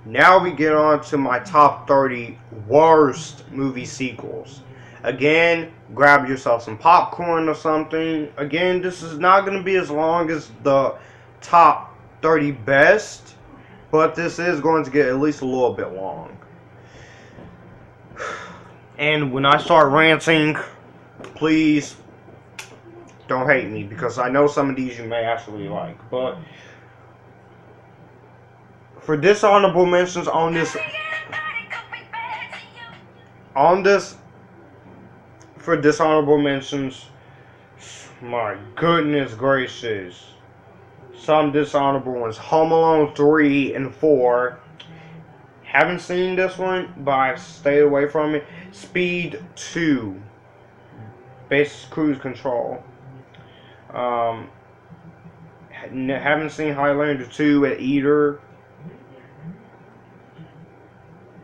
Now we get on to my top 30 worst movie sequels. Again, grab yourself some popcorn or something. Again, this is not going to be as long as the top 30 best, but this is going to get at least a little bit long. And when I start ranting, please don't hate me, because I know some of these you may actually like. But for dishonorable mentions for dishonorable mentions, my goodness gracious, some dishonorable ones. Home Alone 3 and 4. Haven't seen this one, but I stayed away from it. Speed 2. Base Cruise Control. Haven't seen Highlander 2 at either.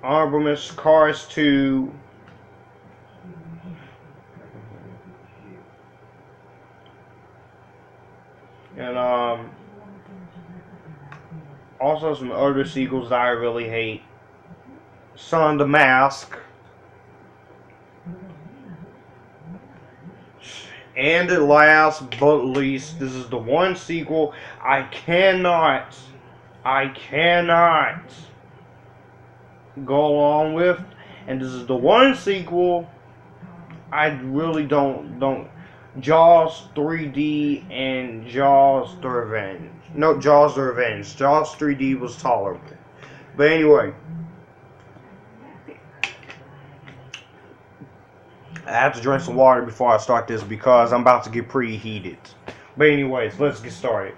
Honorable mentions: Cars 2. And also some other sequels that I really hate. Son the Mask. And at last but least, this is the one sequel I cannot go along with, and this is the one sequel I really don't. Jaws 3D and Jaws the Revenge. No, Jaws the Revenge. Jaws 3D was tolerable. But anyway, I have to drink some water before I start this because I'm about to get pretty heated. But anyways, let's get started.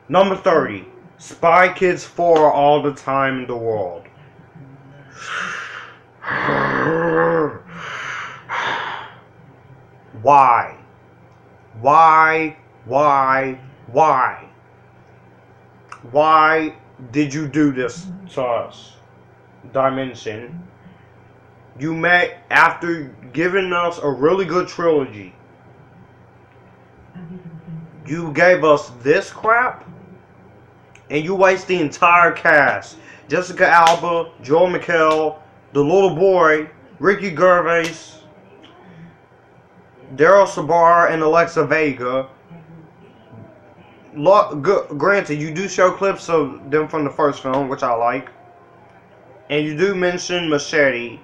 Number 30. Spy Kids 4 All the Time in the World. Why? Why did you do this to us, Dimension? You met after giving us a really good trilogy. You gave us this crap, and you waste the entire cast. Jessica Alba, Joel McHale, the little boy, Ricky Gervais, Daryl Sabara, and Alexa Vega. Granted, you do show clips of them from the first film, which I like. And you do mention Machete,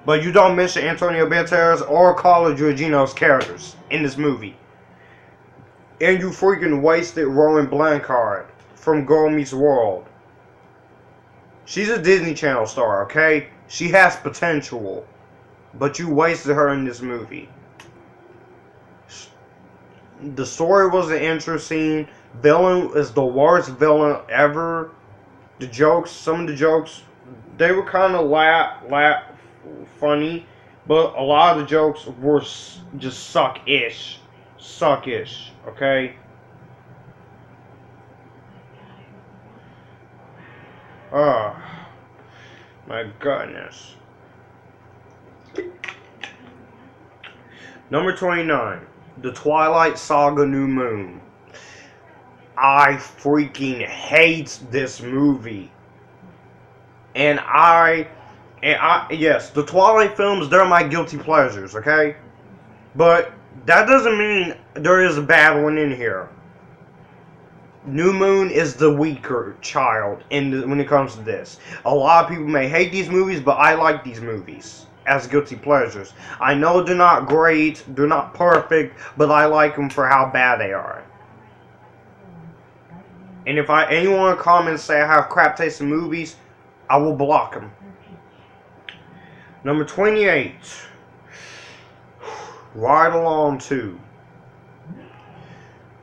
but you don't mention Antonio Banderas or Carla Gugino's characters in this movie. And you freaking wasted Rowan Blanchard from Girl Meets World. She's a Disney Channel star, okay? She has potential, but you wasted her in this movie. The story wasn't interesting. Villain is the worst villain ever. The jokes, some of the jokes, they were kind of funny, but a lot of the jokes were just suck-ish, okay? Oh, my goodness. Number 29. The Twilight Saga: New Moon. I freaking hate this movie. And yes, the Twilight films, they're my guilty pleasures, okay? But that doesn't mean there is a bad one in here. New Moon is the weaker child when it comes to this. A lot of people may hate these movies, but I like these movies as guilty pleasures. I know they're not great, they're not perfect, but I like them for how bad they are. And if anyone comments say I have crap taste in movies, I will block them. Number 28. Ride Along 2.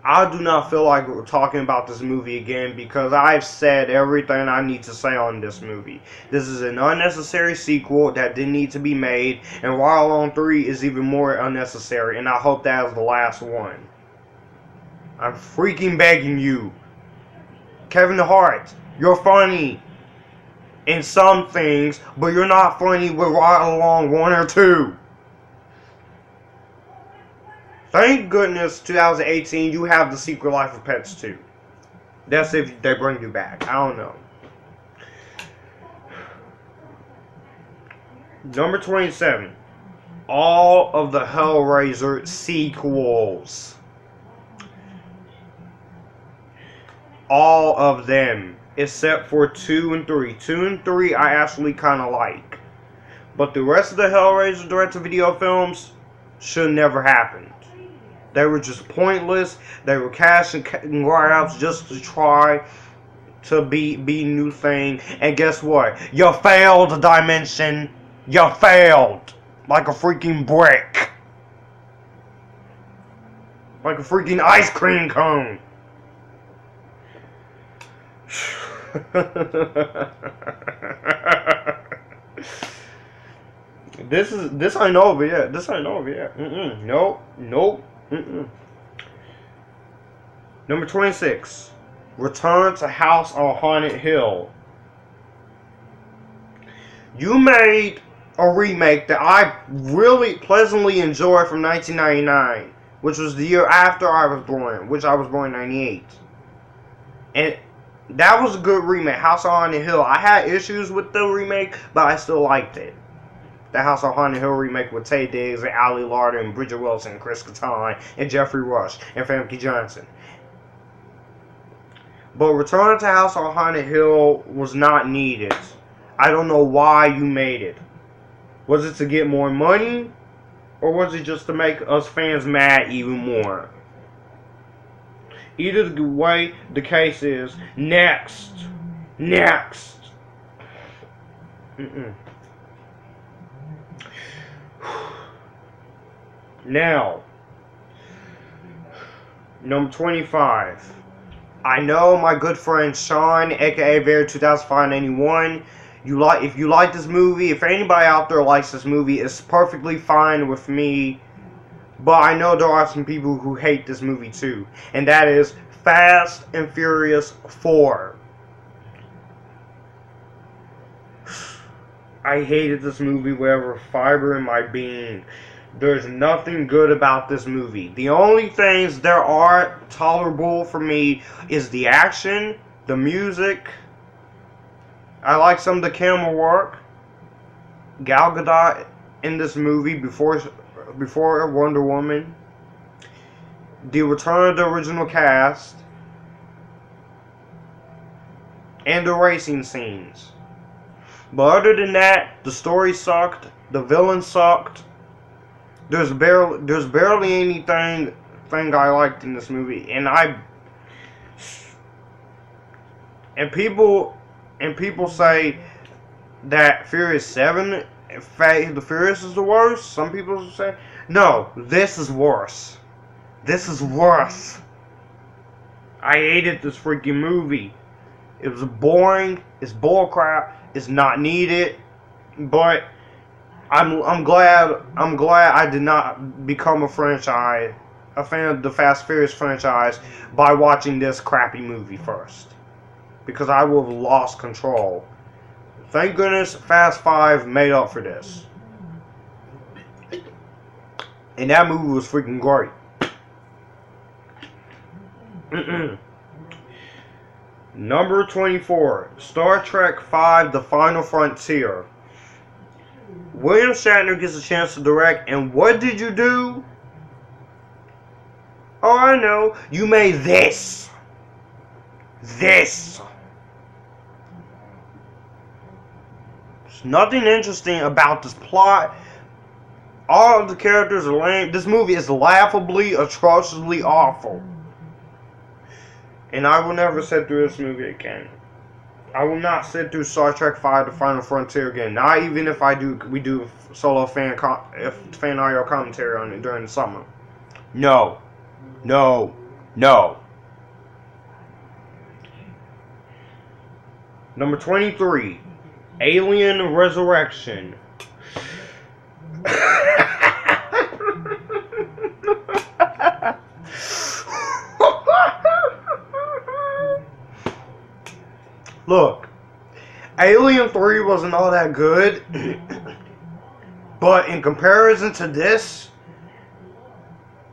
I do not feel like we're talking about this movie again because I've said everything I need to say on this movie. This is an unnecessary sequel that didn't need to be made, and Ride Along 3 is even more unnecessary, and I hope that is the last one. I'm freaking begging you. Kevin Hart, you're funny in some things, but you're not funny with Ride Along 1 or 2. Thank goodness 2018 you have The Secret Life of Pets 2. That's if they bring you back. I don't know. Number 27. All of the Hellraiser sequels. All of them. Except for 2 and 3. 2 and 3 I actually kind of like. But the rest of the Hellraiser direct-to-video films should never happen. They were just pointless. They were cash and grabs just to try to be new thing. And guess what? You failed, Dimension. You failed. Like a freaking brick. Like a freaking ice cream cone. This ain't over yet. This ain't over yet. Nope. Number 26. Return to House on Haunted Hill. You made a remake that I really pleasantly enjoyed from 1999, which was the year after I was born, which I was born in 98. And that was a good remake, House on Haunted Hill. I had issues with the remake, but I still liked it. The House on Haunted Hill remake with Taye Diggs and Ali Larter and Bridget Wilson and Chris Kattan and Jeffrey Rush and Famke Johnson. But Return to House on Haunted Hill was not needed. I don't know why you made it. Was it to get more money? Or was it just to make us fans mad even more? Either the way the case is, next. Now, number 25. I know my good friend Sean, aka Very 2005-91. If you like this movie, if anybody out there likes this movie, it's perfectly fine with me. But I know there are some people who hate this movie too, and that is Fast and Furious 4. I hated this movie with every fiber in my being. There's nothing good about this movie. The only things there are tolerable for me is the action, the music. I like some of the camera work. Gal Gadot in this movie before Wonder Woman. The return of the original cast. And the racing scenes. But other than that, the story sucked. The villain sucked. There's barely anything I liked in this movie, and people say that Furious 7, the Furious is the worst. Some people say no, this is worse. This is worse. I hated this freaking movie. It was boring. It's bullcrap. It's not needed, but. I'm glad I did not become a fan of the Fast Furious franchise by watching this crappy movie first. Because I would have lost control. Thank goodness Fast 5 made up for this. And that movie was freaking great. Number 24. Star Trek V: The Final Frontier. William Shatner gets a chance to direct, and what did you do? Oh, I know. You made this. There's nothing interesting about this plot. All of the characters are lame. This movie is laughably, atrociously awful. And I will never sit through this movie again. I will not sit through Star Trek V: The Final Frontier again. Not even if we do solo fan audio commentary on it during the summer. No. Number 23. Alien Resurrection. Look, Alien 3 wasn't all that good, but in comparison to this,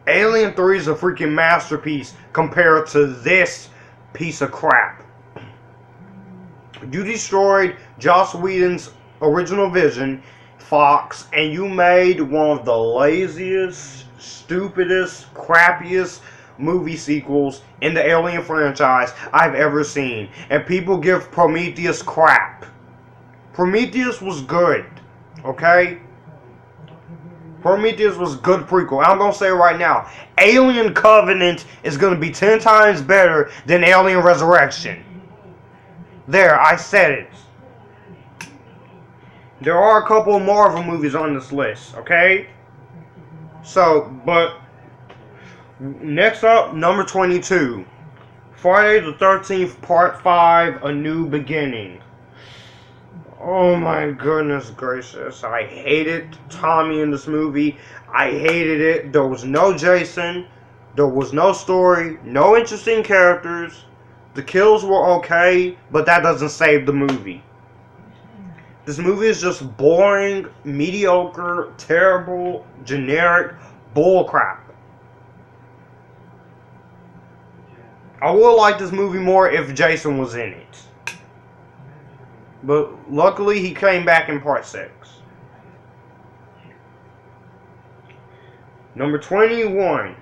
Alien 3 is a freaking masterpiece compared to this piece of crap. You destroyed Joss Whedon's original vision, Fox, and you made one of the laziest, stupidest, crappiest movie sequels in the Alien franchise I've ever seen. And people give Prometheus crap. Prometheus was good, okay? Prometheus was good prequel. I'm gonna say it right now, Alien Covenant is gonna be 10 times better than Alien Resurrection. There, I said it. There are a couple of Marvel movies on this list, okay? So, but next up, number 22. Friday the 13th, Part 5, A New Beginning. Oh my goodness gracious. I hated Tommy in this movie. I hated it. There was no Jason. There was no story. No interesting characters. The kills were okay, but that doesn't save the movie. This movie is just boring, mediocre, terrible, generic bullcrap. I would like this movie more if Jason was in it. But luckily he came back in part 6. Number 21.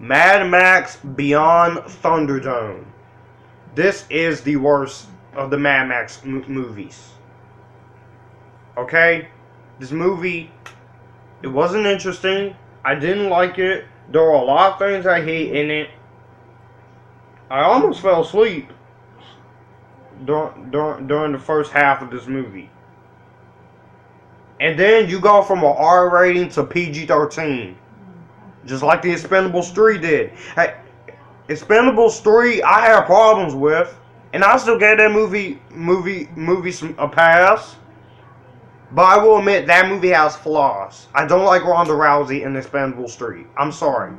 Mad Max Beyond Thunderdome. This is the worst of the Mad Max movies. Okay? This movie, it wasn't interesting. I didn't like it. There were a lot of things I hate in it. I almost fell asleep during the first half of this movie. And then you go from an R rating to PG-13. Just like the Expendables 3 did. Hey, Expendables 3 I had problems with. And I still gave that movie a pass. But I will admit that movie has flaws. I don't like Ronda Rousey in Expendables 3. I'm sorry.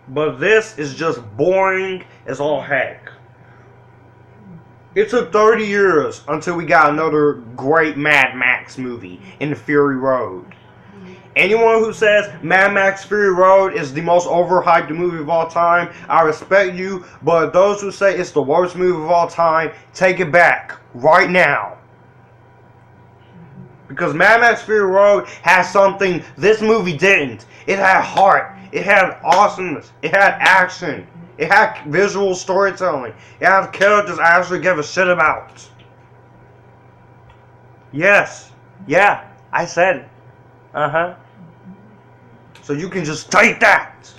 But this is just boring as all heck. It took 30 years until we got another great Mad Max movie in Fury Road. Anyone who says Mad Max Fury Road is the most overhyped movie of all time, I respect you. But those who say it's the worst movie of all time, take it back right now. Because Mad Max Fury Road has something this movie didn't. It had heart. It had awesomeness. It had action. It had visual storytelling. It had characters I actually give a shit about. Yes. Yeah. I said it. Uh-huh. So you can just take that.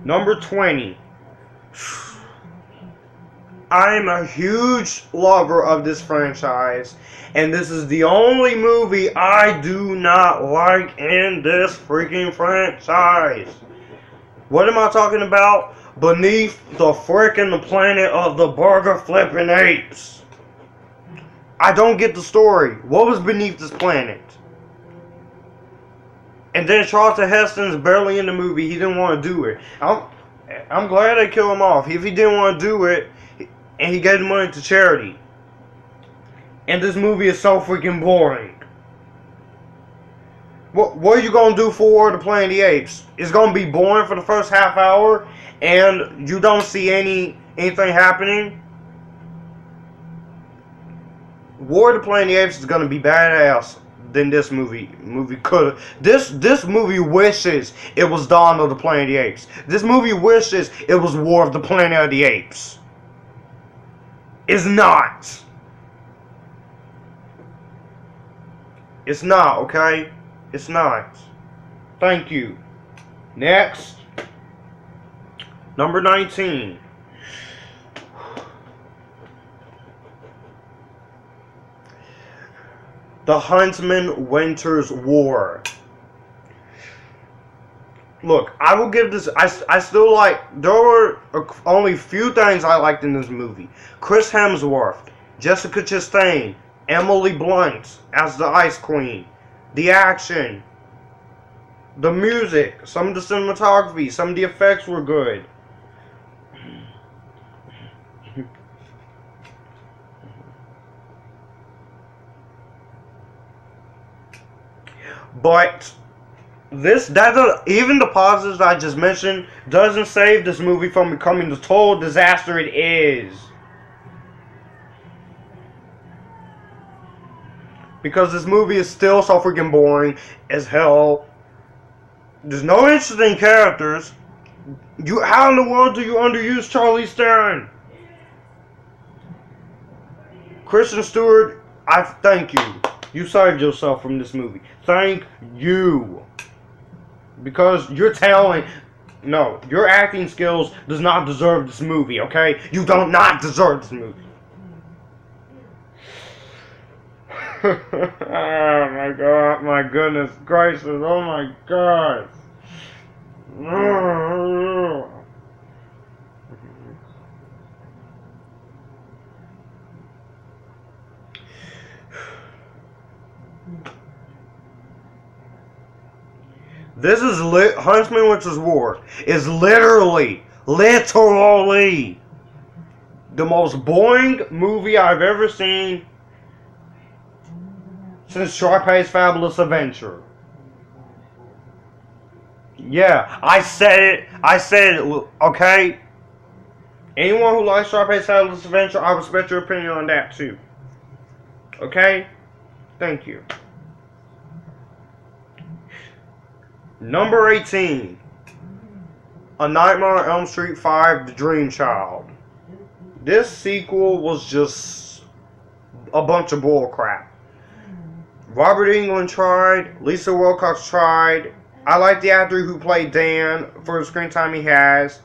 Number 20. I'm a huge lover of this franchise, and this is the only movie I do not like in this freaking franchise. What am I talking about? Beneath the freaking planet of the burger flipping apes. I don't get the story. What was beneath this planet? And then Charlton Heston's barely in the movie. He didn't want to do it. I'm glad they killed him off. If he didn't want to do it, and he gave the money to charity. And this movie is so freaking boring. What are you going to do for War of the Planet of the Apes? It's going to be boring for the first half hour, and you don't see anything happening. War of the Planet of the Apes is going to be badass than this movie could have. This movie wishes it was Dawn of the Planet of the Apes. This movie wishes it was War of the Planet of the Apes. It's not. It's not, okay? It's not. Thank you. Next. Number 19. The Huntsman Winter's War. Look, I will give this, I still like, there were only few things I liked in this movie. Chris Hemsworth, Jessica Chastain, Emily Blunt as the Ice Queen, the action, the music, some of the cinematography, some of the effects were good. But Even the positives I just mentioned doesn't save this movie from becoming the total disaster it is. Because this movie is still so freaking boring as hell. There's no interesting characters. How in the world do you underuse Charlize Theron? Kristen Stewart, I thank you. You saved yourself from this movie. Thank you. Because your talent, no, your acting skills does not deserve this movie, okay? You do not deserve this movie. Oh my god, my goodness gracious, oh my god. This is Huntsman Winter's War is literally the most boring movie I've ever seen since Sharpay's Fabulous Adventure. Yeah, I said it, okay? Anyone who likes Sharpay's Fabulous Adventure, I respect your opinion on that too. Okay? Thank you. Number 18. A Nightmare on Elm Street 5, The Dream Child. This sequel was just a bunch of bullcrap. Robert Englund tried. Lisa Wilcox tried. I like the actor who played Dan for the screen time he has.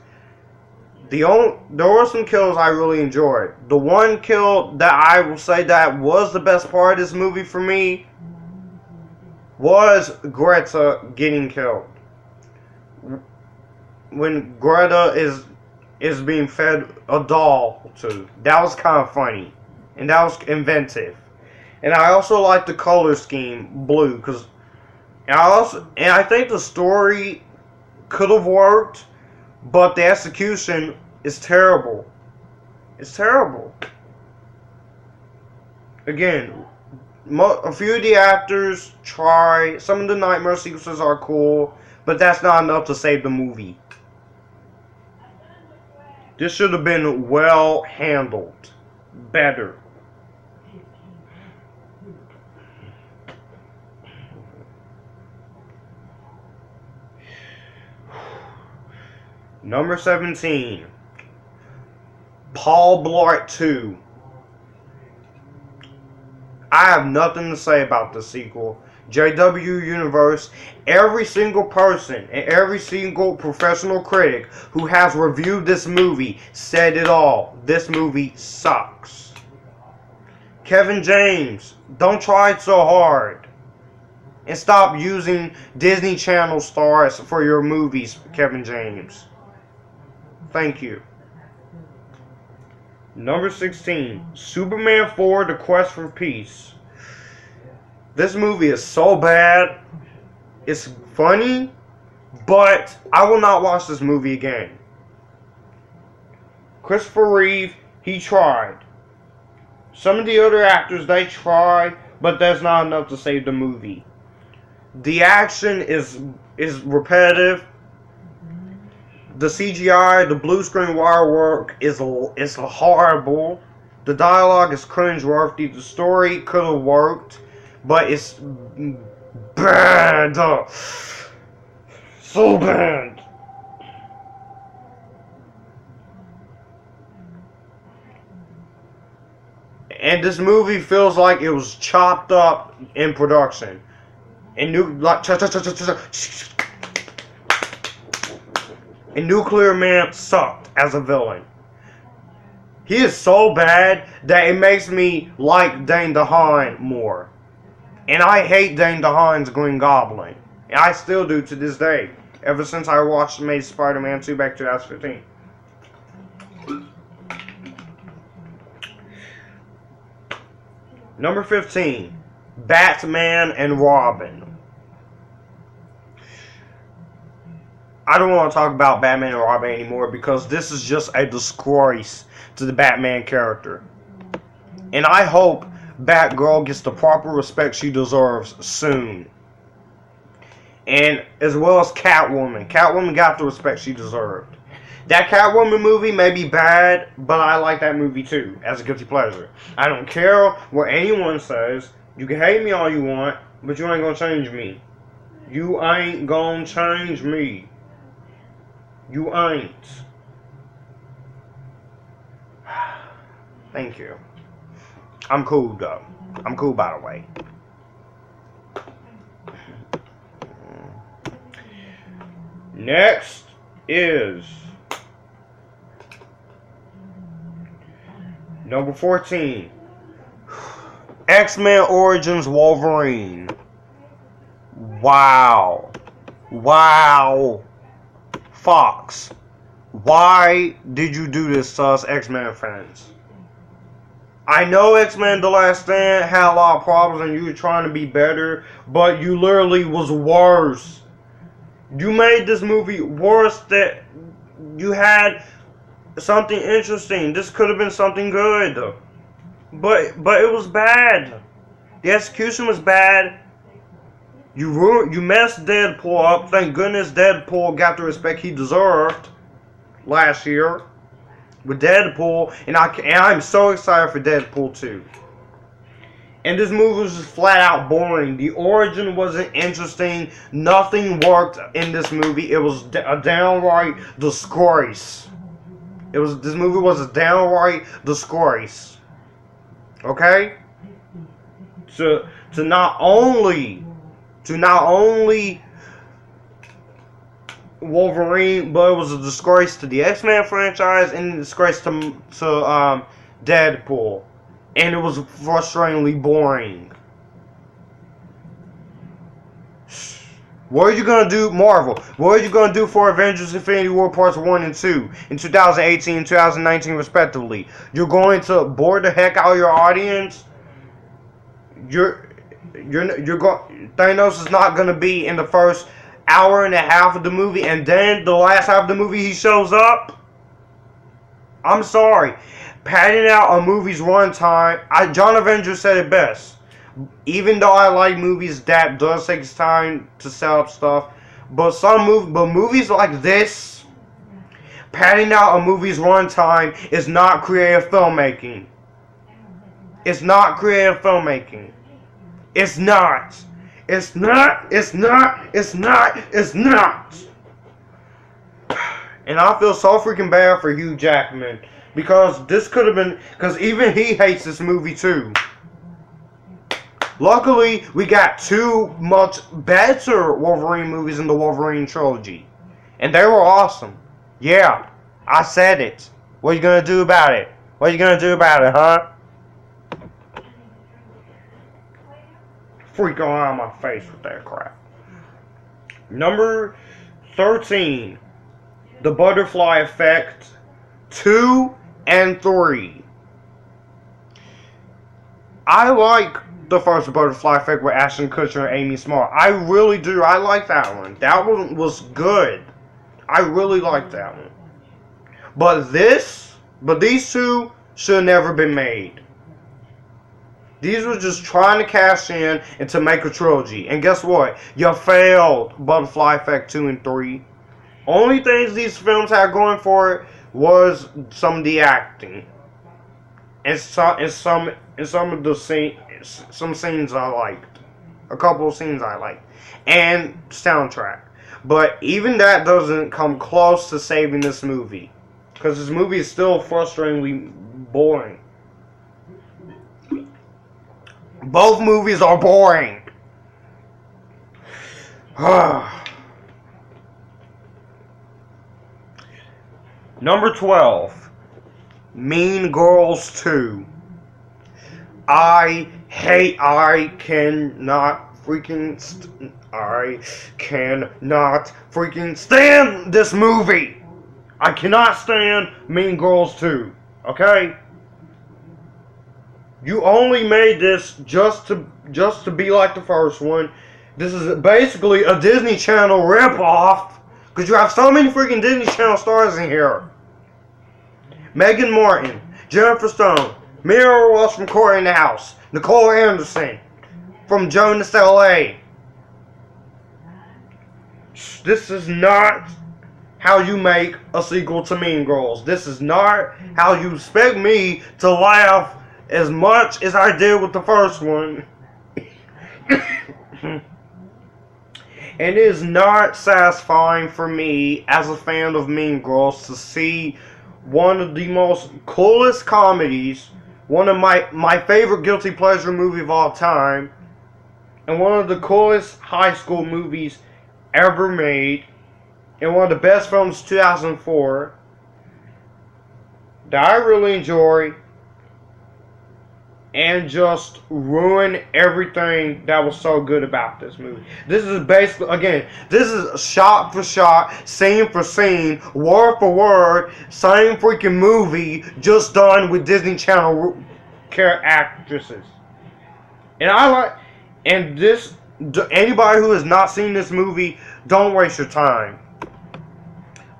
There were some kills I really enjoyed. The one kill that I will say that was the best part of this movie for me was Greta getting killed. When Greta is being fed a doll to. That was kind of funny. And that was inventive. And I also like the color scheme, blue, and I think the story could have worked, but the execution is terrible. It's terrible. Again, a few of the actors try. Some of the nightmare sequences are cool, but that's not enough to save the movie. This should have been well handled. Better. Number 17. Paul Blart 2. I have nothing to say about the sequel. JW Universe, every single person and every single professional critic who has reviewed this movie said it all. This movie sucks. Kevin James, don't try it so hard. And stop using Disney Channel stars for your movies, Kevin James. Thank you. Number 16. Superman 4, The Quest for Peace. This movie is so bad. It's funny, but I will not watch this movie again. Christopher Reeve, he tried. Some of the other actors, they tried, but that's not enough to save the movie. The action is repetitive. The CGI, the blue screen wire work is horrible. The dialogue is cringeworthy. The story could have worked, but it's bad. So bad. And this movie feels like it was chopped up in production. And Nuclear Man sucked as a villain. He is so bad that it makes me like Dane DeHaan more. And I hate Dane DeHaan's Green Goblin. And I still do to this day. Ever since I watched Amazing Spider-Man 2 back in 2015. Number 15. Batman and Robin. I don't want to talk about Batman and Robin anymore because this is just a disgrace to the Batman character. And I hope Batgirl gets the proper respect she deserves soon. and as well as Catwoman. Catwoman got the respect she deserved. That Catwoman movie may be bad, but I like that movie too, as a guilty pleasure. I don't care what anyone says. You can hate me all you want, but you ain't gonna change me. You ain't gonna change me. You ain't. Thank you. I'm cool though. I'm cool by the way. Next is number 14. X-Men Origins Wolverine. Wow. Wow. Fox, why did you do this to us X-Men fans? I know X-Men The Last Stand had a lot of problems and you were trying to be better, but you literally was worse. You made this movie worse. That you had something interesting. This could have been something good. But it was bad. The execution was bad. You messed Deadpool up. Thank goodness Deadpool got the respect he deserved last year with Deadpool, and I'm so excited for Deadpool 2. And this movie was just flat out boring. The origin wasn't interesting. Nothing worked in this movie. It was a downright disgrace. This movie was a downright disgrace. Okay? To not only Wolverine, but it was a disgrace to the X-Men franchise and a disgrace to Deadpool. And it was frustratingly boring. What are you going to do, Marvel? What are you going to do for Avengers Infinity War Parts 1 and 2 in 2018 and 2019 respectively? You're going to bore the heck out of your audience? Thanos is not going to be in the first hour and a half of the movie, and then the last half of the movie he shows up? I'm sorry. Padding out a movie's runtime, John Avenger said it best. Even though I like movies that does take time to set up stuff, but movies like this, padding out a movie's runtime is not creative filmmaking. It's not creative filmmaking. It's not. It's not. It's not. It's not. It's not. And I feel so freaking bad for Hugh Jackman. Because this could have been... Because even he hates this movie too. Luckily, we got two much better Wolverine movies in the Wolverine trilogy. And they were awesome. Yeah, I said it. What are you going to do about it? What are you going to do about it, huh? Freak on out of my face with that crap. Number 13. The Butterfly Effect 2 and 3. I like the first Butterfly Effect with Ashton Kutcher and Amy Smart. I really do. I like that one. That one was good. I really like that one. But these two should have never been made. These were just trying to cash in and to make a trilogy. And guess what? You failed Butterfly Effect 2 and 3. Only things these films had going for it was some of the acting. And some of the scenes I liked. A couple of scenes I liked. And soundtrack. But even that doesn't come close to saving this movie. Because this movie is still frustratingly boring. Both movies are boring. Number 12. Mean Girls 2. I cannot freaking stand this movie. I cannot stand Mean Girls 2. Okay? You only made this just to be like the first one. This is basically a Disney Channel ripoff. Because you have so many freaking Disney Channel stars in here. Megan Martin, Jennifer Stone, Mira Ross from Corey in the House, Nicole Anderson from Jonas L.A., This is not how you make a sequel to Mean Girls. This is not how you expect me to laugh as much as I did with the first one. And it is not satisfying for me as a fan of Mean Girls to see one of the most coolest comedies, one of my favorite guilty pleasure movie of all time, and one of the coolest high school movies ever made, and one of the best films of 2004 that I really enjoy, and just ruin everything that was so good about this movie. This is basically, again, this is shot for shot, scene for scene, word for word, same freaking movie, just done with Disney Channel actresses. And this, anybody who has not seen this movie, don't waste your time.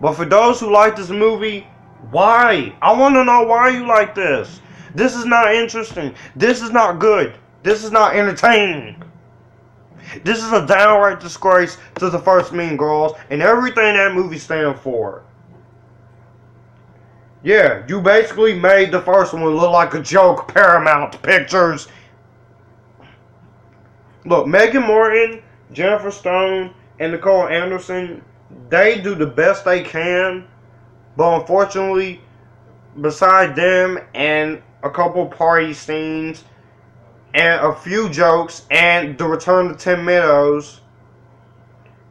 But for those who like this movie, why? I want to know why you like this. This is not interesting. This is not good. This is not entertaining. This is a downright disgrace to the first Mean Girls and everything that movie stands for. Yeah, you basically made the first one look like a joke, Paramount Pictures. Look, Megan Morton, Jennifer Stone, and Nicole Anderson, they do the best they can. But unfortunately, beside them and a couple party scenes and a few jokes and the return to Tim Meadows,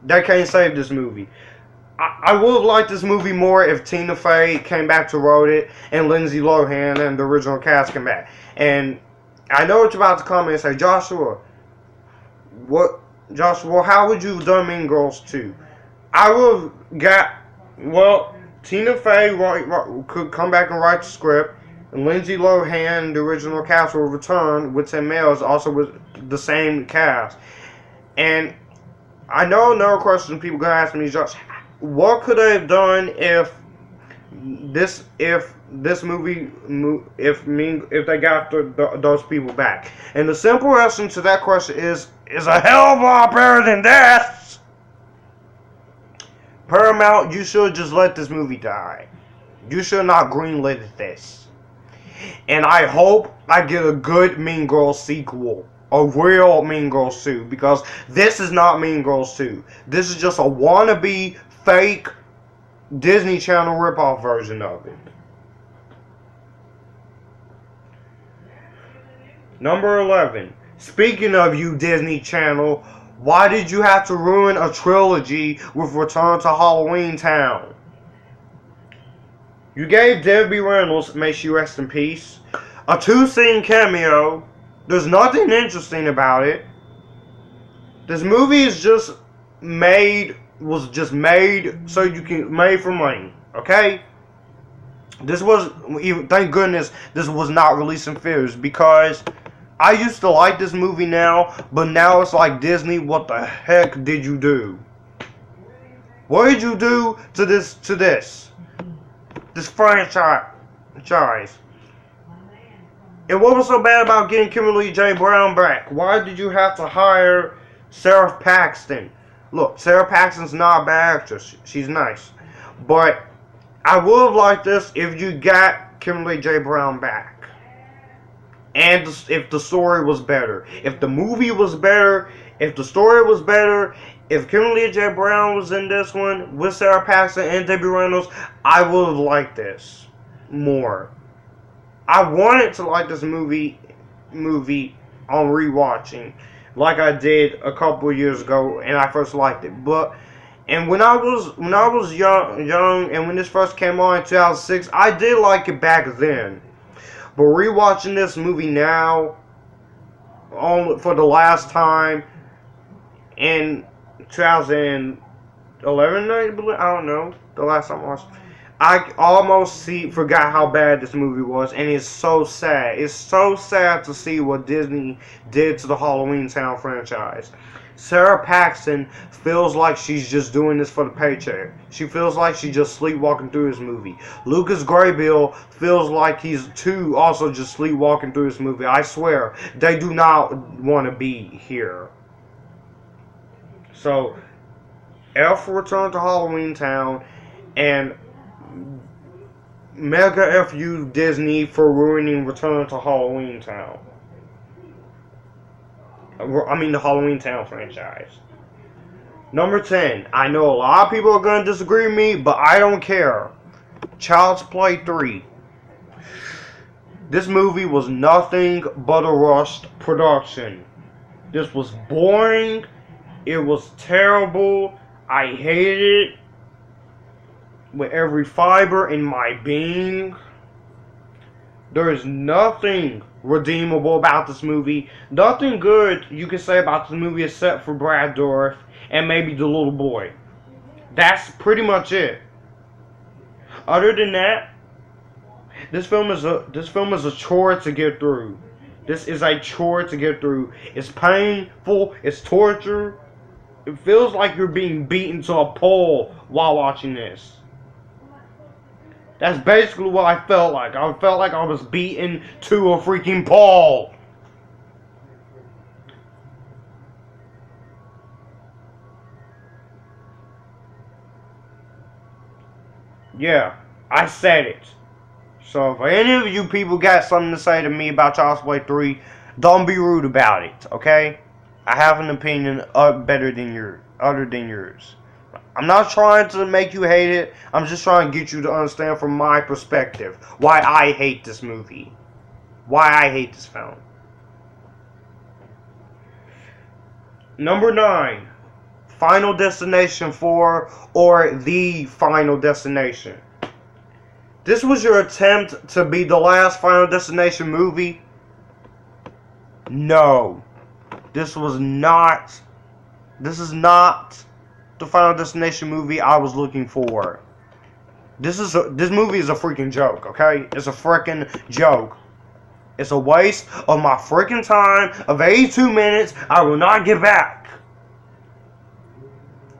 they can't save this movie. I would have liked this movie more if Tina Fey came back to write it and Lindsay Lohan and the original cast came back. And I know what you're about to comment and say, Joshua, how would you have done Mean Girls 2? I would have got, well, Tina Fey could come back and write the script, and Lindsay Lohan, the original cast, will return with Tim Meadows, also with the same cast. And I know another question people are gonna ask me is just, what could they have done if they got those people back? And the simple answer to that question is a hell of a lot better than this. Paramount, you should just let this movie die. You should not greenlit this. And I hope I get a good Mean Girls sequel. A real Mean Girls 2. Because this is not Mean Girls 2. This is just a wannabe, fake Disney Channel ripoff version of it. Number 11. Speaking of you, Disney Channel, why did you have to ruin a trilogy with Return to Halloween Town? You gave Debbie Reynolds, may she rest in peace, a 2-scene cameo. There's nothing interesting about it. This movie is was just made so you can, made for money, okay? Thank goodness this was not released in theaters, because I used to like this movie now, but now it's like, Disney, what the heck did you do? What did you do to this franchise? And what was so bad about getting Kimberly J. Brown back? Why did you have to hire Sarah Paxton? Look, Sarah Paxton's not a bad actress. She's nice. But I would have liked this if you got Kimberly J. Brown back. And if the story was better. If the movie was better. If the story was better. If Kimberly J. Brown was in this one with Sarah Paxton and Debbie Reynolds, I would have liked this more. I wanted to like this movie on rewatching, like I did a couple of years ago, and I first liked it. And when I was young, and when this first came on in 2006, I did like it back then. But rewatching this movie now, for the last time in 2011, I don't know, the last time I watched, I almost forgot how bad this movie was, and it's so sad. It's so sad to see what Disney did to the Halloween Town franchise. Sarah Paxton feels like she's just doing this for the paycheck. She feels like she's just sleepwalking through this movie. Lucas Grabeel feels like he's too also just sleepwalking through this movie. I swear, they do not want to be here. So, F Return to Halloween Town, and mega F you Disney for ruining Return to Halloween Town. I mean the Halloween Town franchise. Number 10. I know a lot of people are going to disagree with me, but I don't care. Child's Play 3. This movie was nothing but a rushed production. This was boring. It was terrible. I hated it with every fiber in my being. There is nothing redeemable about this movie. Nothing good you can say about this movie except for Brad Dourif and maybe the little boy. That's pretty much it. Other than that, this film is a chore to get through. This is a chore to get through. It's painful. It's torture. It feels like you're being beaten to a pulp while watching this. That's basically what I felt like. I felt like I was beaten to a freaking pulp. Yeah, I said it. So if any of you people got something to say to me about Child's Play 3, don't be rude about it, okay? I have an opinion other than yours. I'm not trying to make you hate it. I'm just trying to get you to understand from my perspective why I hate this movie. Why I hate this film. Number 9. Final Destination 4 or The Final Destination. This was your attempt to be the last Final Destination movie? No. This is not the Final Destination movie I was looking for. This movie is a freaking joke, okay? It's a freaking joke. It's a waste of my freaking time of 82 minutes I will not get back.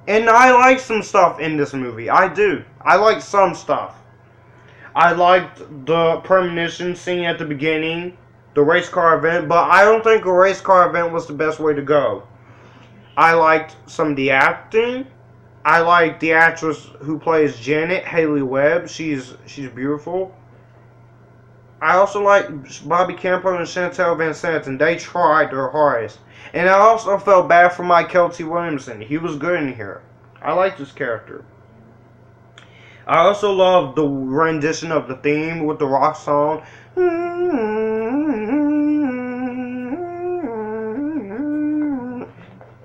And I like some stuff in this movie. I do. I like some stuff. I liked the premonition scene at the beginning, the race car event, but I don't think a race car event was the best way to go. I liked some of the acting. I like the actress who plays Janet, Haley Webb. She's beautiful. I also like Bobby Campo and Chantel Van Santen. They tried their hardest. And I also felt bad for Mike Kelty Williamson. He was good in here. I liked his character. I also love the rendition of the theme with the rock song.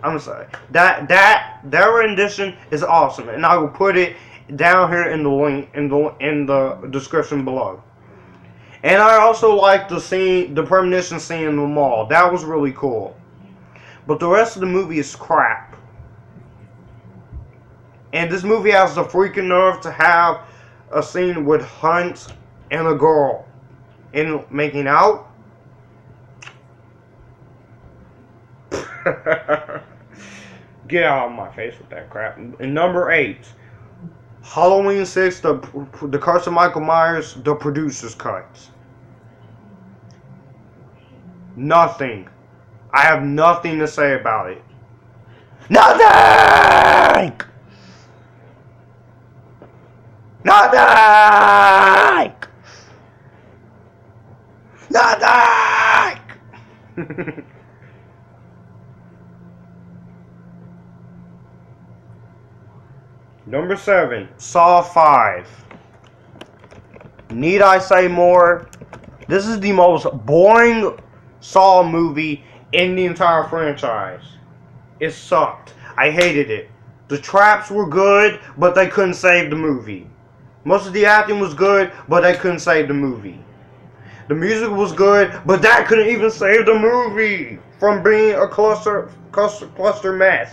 I'm sorry. That rendition is awesome, and I will put it down here in the link in the description below. And I also like the premonition scene in the mall. That was really cool. But the rest of the movie is crap. And this movie has the freaking nerve to have a scene with Hunt and a girl in making out. Get out of my face with that crap. And number 8, Halloween 6, the Curse of Michael Myers, the producer's cut. Nothing. I have nothing to say about it. Nothing! Nothing! Nothing! Number 7, Saw 5. Need I say more? This is the most boring Saw movie in the entire franchise. It sucked. I hated it. The traps were good, but they couldn't save the movie. Most of the acting was good, but they couldn't save the movie. The music was good, but that couldn't even save the movie from being a cluster mess.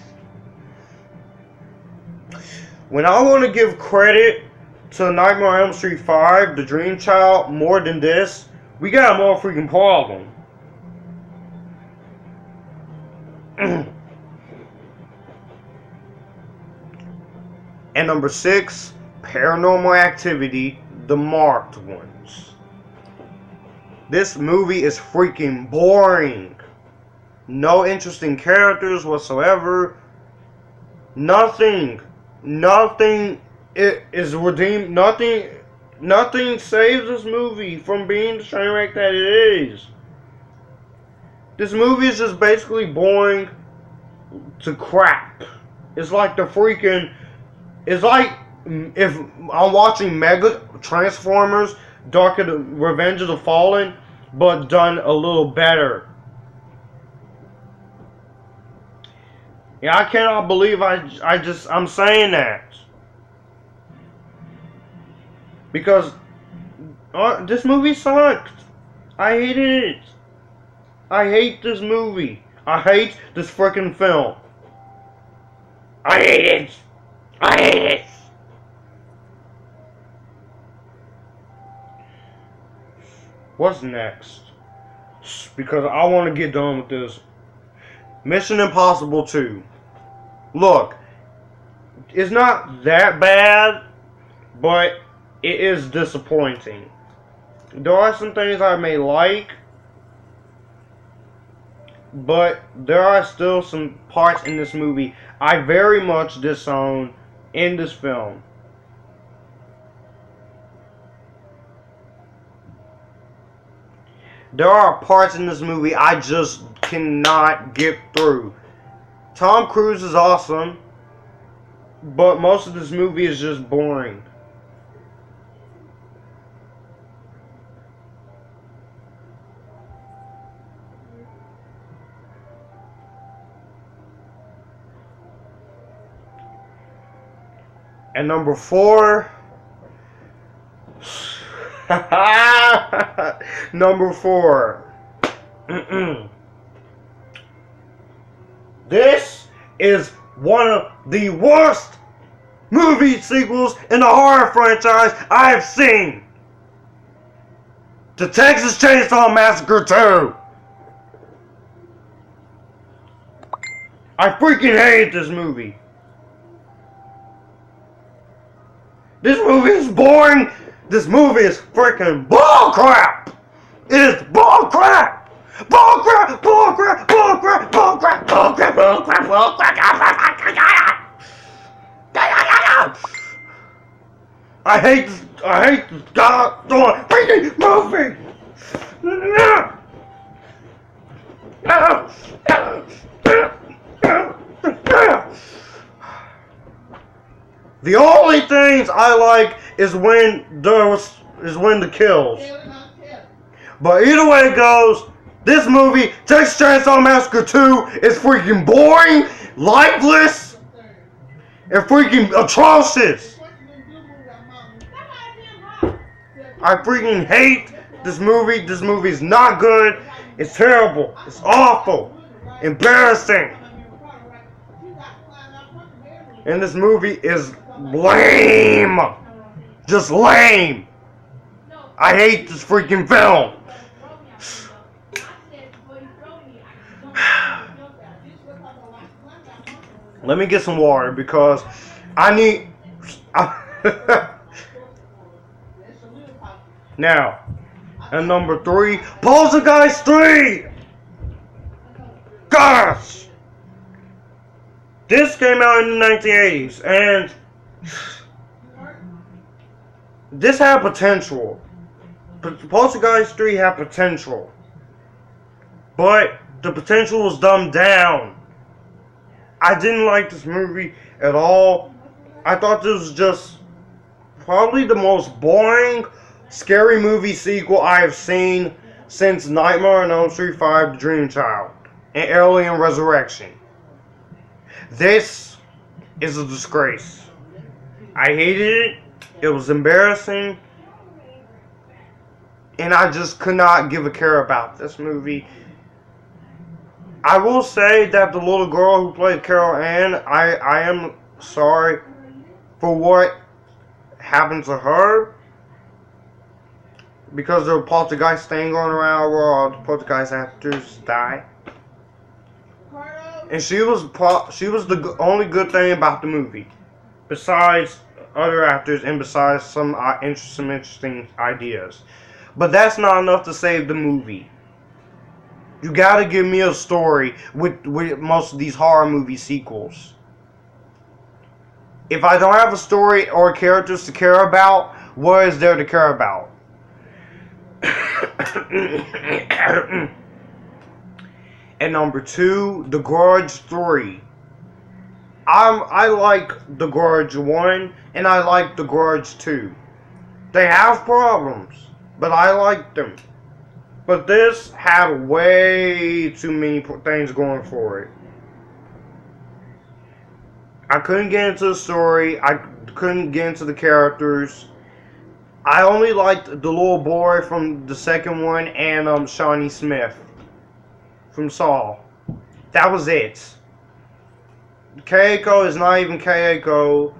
When I want to give credit to Nightmare on Elm Street 5, The Dream Child, more than this, we got a more freaking problem. And number 6, Paranormal Activity, the marked ones. This movie is freaking boring. No interesting characters whatsoever. Nothing nothing is redeemed. Nothing saves this movie from being the train wreck that it is. This movie is just basically boring to crap. It's like the freaking. It's like if I'm watching Mega Transformers, Revenge of the Fallen, but done a little better. Yeah, I cannot believe I'm saying that. Because this movie sucked. I hated it. I hate this movie. I hate this freaking film. I hate it. I hate it. What's next? Because I want to get done with this. Mission Impossible 2. Look, it's not that bad, but it is disappointing. There are some things I may like, but there are still some parts in this movie I very much disown in this film. There are parts in this movie I just cannot get through. Tom Cruise is awesome, but most of this movie is just boring. And number 4. Number 4. This is one of the worst movie sequels in the horror franchise I have seen. The Texas Chainsaw Massacre 2. I freaking hate this movie. This movie is boring. This movie is freaking bull crap. It is bull crap. Bull crap. Bull crap. Bull crap. Bull crap. Bull crap. Bull crap. Bull crap. I hate this goddamn freaking movie. The only things I like is when the kills. But either way it goes, this movie, Texas Chainsaw Massacre 2, is freaking boring, lifeless, and freaking atrocious. I freaking hate this movie. This movie is not good. It's terrible. It's awful. Embarrassing. And this movie is lame. Just lame. I hate this freaking film. Let me get some water because I need... Now, and number 3, Poltergeist 3! Gosh! This came out in the 1980s, and this had potential. Poltergeist 3 had potential. But the potential was dumbed down. I didn't like this movie at all. I thought this was just probably the most boring scary movie sequel I have seen since Nightmare on Elm Street 5: The Dream Child and Alien Resurrection. This is a disgrace. I hated it. It was embarrassing. And I just could not give a care about this movie. I will say that the little girl who played Carol Ann, I am sorry for what happened to her. Because there was a poltergeist thing going around where all the poltergeist actors die. And she was the only good thing about the movie. Besides other actors and besides some interesting ideas. But that's not enough to save the movie. You gotta give me a story with most of these horror movie sequels. If I don't have a story or characters to care about, what is there to care about? And number 2, The Grudge 3. I like The Grudge 1 and I like The Grudge 2. They have problems, but I like them. But this had way too many things going for it. I couldn't get into the story. I couldn't get into the characters. I only liked the little boy from the second one and Shawnee Smith from Saw. That was it. Keiko is not even Keiko.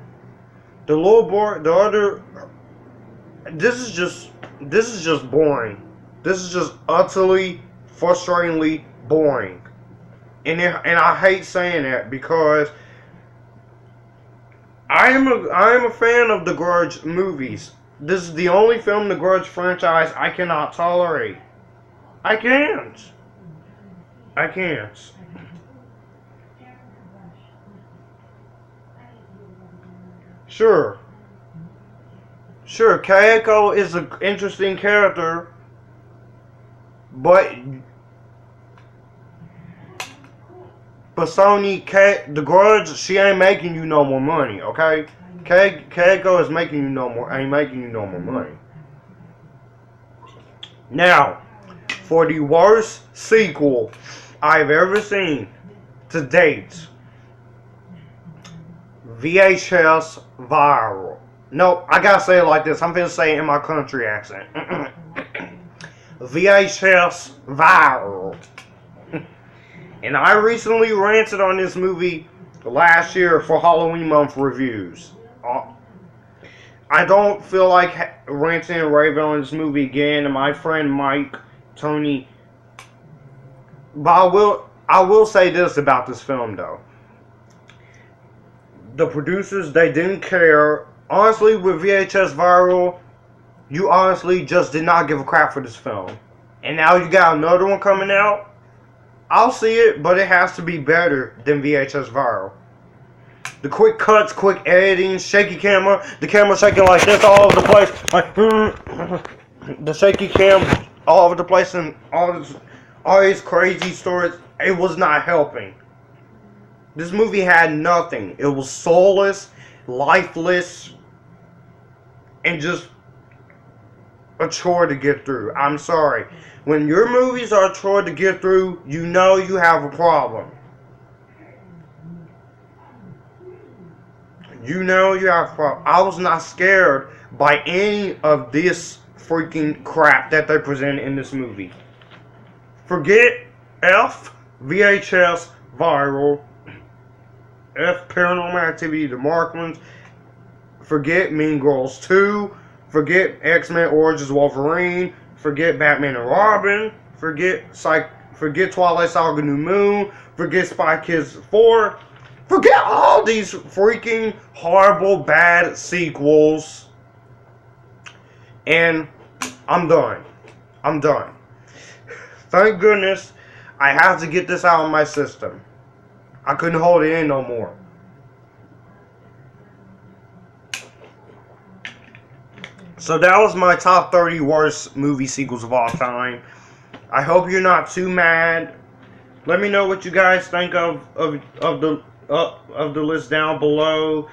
The little boy, the other. This is just boring. This is just utterly, frustratingly boring. And I hate saying that because I am a fan of the Grudge movies. This is the only film in the Grudge franchise I cannot tolerate. I can't. Sure, Keiko is an interesting character, but Sony, the Grudge, she ain't making you no more money, okay? Keiko is ain't making you no more money. Now, for the worst sequel I've ever seen to date, VHS Viral. No, I gotta say it like this. I'm gonna say it in my country accent. VHS Viral. And I recently ranted on this movie last year for Halloween month reviews. I don't feel like ranting and raving on this movie again. And my friend Mike, Tony. But I will say this about this film though. The producers, they didn't care. Honestly, with VHS Viral, you honestly just did not give a crap for this film. And now you got another one coming out. I'll see it, but it has to be better than VHS Viral. The quick cuts, quick editing, shaky camera, the camera shaking like this all over the place. Like, the shaky cam all over the place and all these crazy stories. It was not helping. This movie had nothing. It was soulless, lifeless, and just a chore to get through. I'm sorry. When your movies are a chore to get through, you know you have a problem. You know you have a problem. I was not scared by any of this freaking crap that they present in this movie. Forget F, VHS, Viral, F, Paranormal Activity, The Markmans. Forget Mean Girls 2. Forget X-Men Origins Wolverine. Forget Batman and Robin. Forget Twilight Saga New Moon. Forget Spy Kids 4. Forget all these freaking horrible bad sequels. And I'm done. Thank goodness I have to get this out of my system. I couldn't hold it in no more. So that was my top 30 worst movie sequels of all time. I hope you're not too mad. Let me know what you guys think of the list down below.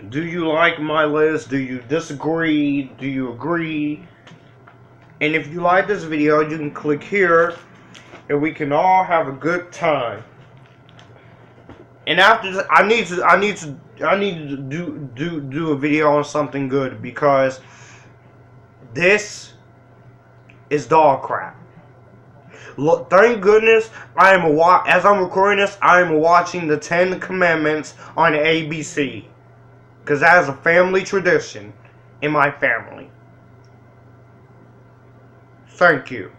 Do you like my list? Do you disagree? Do you agree? And if you like this video, you can click here, and we can all have a good time. And after this, I need to do a video on something good because this is dog crap. Look, thank goodness as I'm recording this, I am watching the 10 Commandments on ABC because that is a family tradition in my family. Thank you,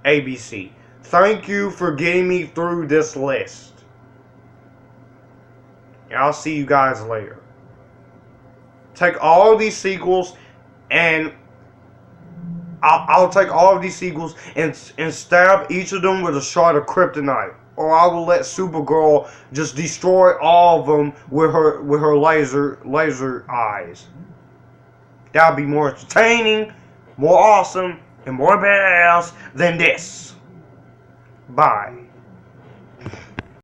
ABC. Thank you for getting me through this list. And I'll see you guys later. Take all of these sequels and I'll take all of these sequels and stab each of them with a shard of kryptonite. or I will let Supergirl just destroy all of them with her laser eyes. That would be more entertaining, more awesome, and more badass than this. Bye.